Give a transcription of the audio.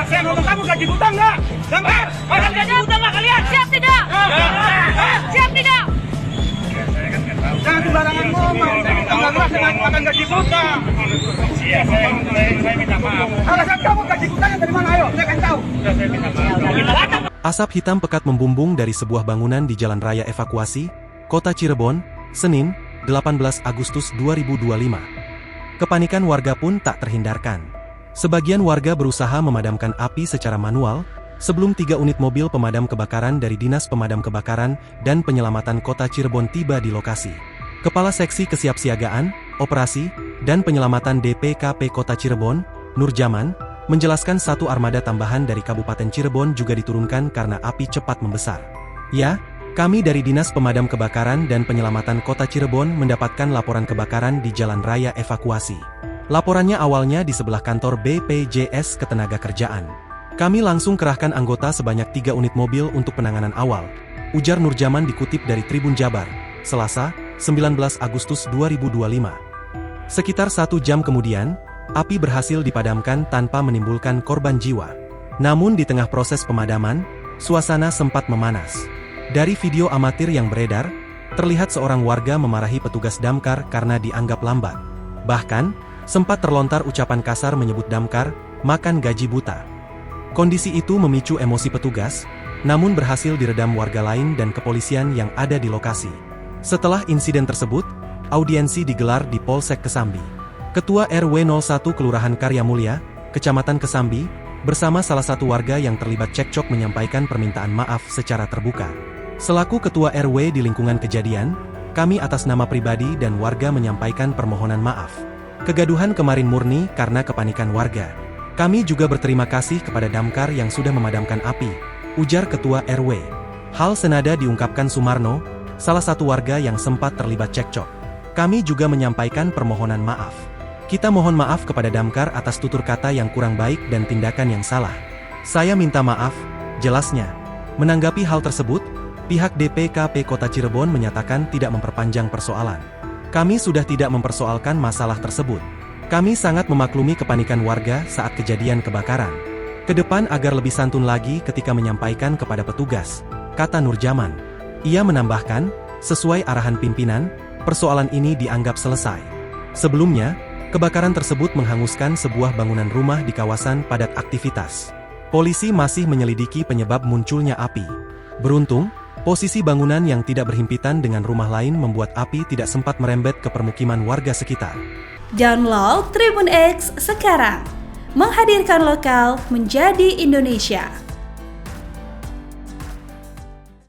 Saya ngomong kamu gaji buta nggak? Dengar? Orang gaji buta nggak kalian? Siap tidak? Siap tidak? Jangan sembarangan ngomong. Enggak dengan makan gaji buta. Iya, saya minta maaf. Alasan kamu gaji butanya dari mana? Ayo, saya kasih tahu. Saya minta maaf. Asap hitam pekat membumbung dari sebuah bangunan di Jalan Raya Evakuasi, Kota Cirebon, Senin, 18 Agustus 2025. Kepanikan warga pun tak terhindarkan. Sebagian warga berusaha memadamkan api secara manual, sebelum 3 unit mobil pemadam kebakaran dari Dinas Pemadam Kebakaran dan Penyelamatan Kota Cirebon tiba di lokasi. Kepala Seksi Kesiapsiagaan, Operasi, dan Penyelamatan DPKP Kota Cirebon, Nurjaman, menjelaskan 1 armada tambahan dari Kabupaten Cirebon juga diturunkan karena api cepat membesar. Ya, kami dari Dinas Pemadam Kebakaran dan Penyelamatan Kota Cirebon mendapatkan laporan kebakaran di Jalan Raya Evakuasi. Laporannya awalnya di sebelah kantor BPJS Ketenagakerjaan. Kami langsung kerahkan anggota sebanyak 3 unit mobil untuk penanganan awal, ujar Nurjaman dikutip dari Tribun Jabar, Selasa, 19 Agustus 2025. Sekitar 1 jam kemudian, api berhasil dipadamkan tanpa menimbulkan korban jiwa. Namun di tengah proses pemadaman, suasana sempat memanas. Dari video amatir yang beredar, terlihat seorang warga memarahi petugas damkar karena dianggap lambat. Bahkan, sempat terlontar ucapan kasar menyebut damkar, makan gaji buta. Kondisi itu memicu emosi petugas, namun berhasil diredam warga lain dan kepolisian yang ada di lokasi. Setelah insiden tersebut, audiensi digelar di Polsek Kesambi. Ketua RW 01 Kelurahan Karya Mulya, Kecamatan Kesambi, bersama salah satu warga yang terlibat cekcok menyampaikan permintaan maaf secara terbuka. Selaku Ketua RW di lingkungan kejadian, kami atas nama pribadi dan warga menyampaikan permohonan maaf. Kegaduhan kemarin murni karena kepanikan warga. Kami juga berterima kasih kepada damkar yang sudah memadamkan api, ujar Ketua RW. Hal senada diungkapkan Sumarno, salah satu warga yang sempat terlibat cekcok. Kami juga menyampaikan permohonan maaf. Kita mohon maaf kepada damkar atas tutur kata yang kurang baik dan tindakan yang salah. Saya minta maaf, jelasnya. Menanggapi hal tersebut, pihak DPKP Kota Cirebon menyatakan tidak memperpanjang persoalan. Kami sudah tidak mempersoalkan masalah tersebut. Kami sangat memaklumi kepanikan warga saat kejadian kebakaran. Kedepan agar lebih santun lagi ketika menyampaikan kepada petugas, kata Nurjaman. Ia menambahkan, sesuai arahan pimpinan, persoalan ini dianggap selesai. Sebelumnya, kebakaran tersebut menghanguskan sebuah bangunan rumah di kawasan padat aktivitas. Polisi masih menyelidiki penyebab munculnya api. Beruntung, posisi bangunan yang tidak berhimpitan dengan rumah lain membuat api tidak sempat merembet ke permukiman warga sekitar. Download Tribun X sekarang, menghadirkan lokal menjadi Indonesia.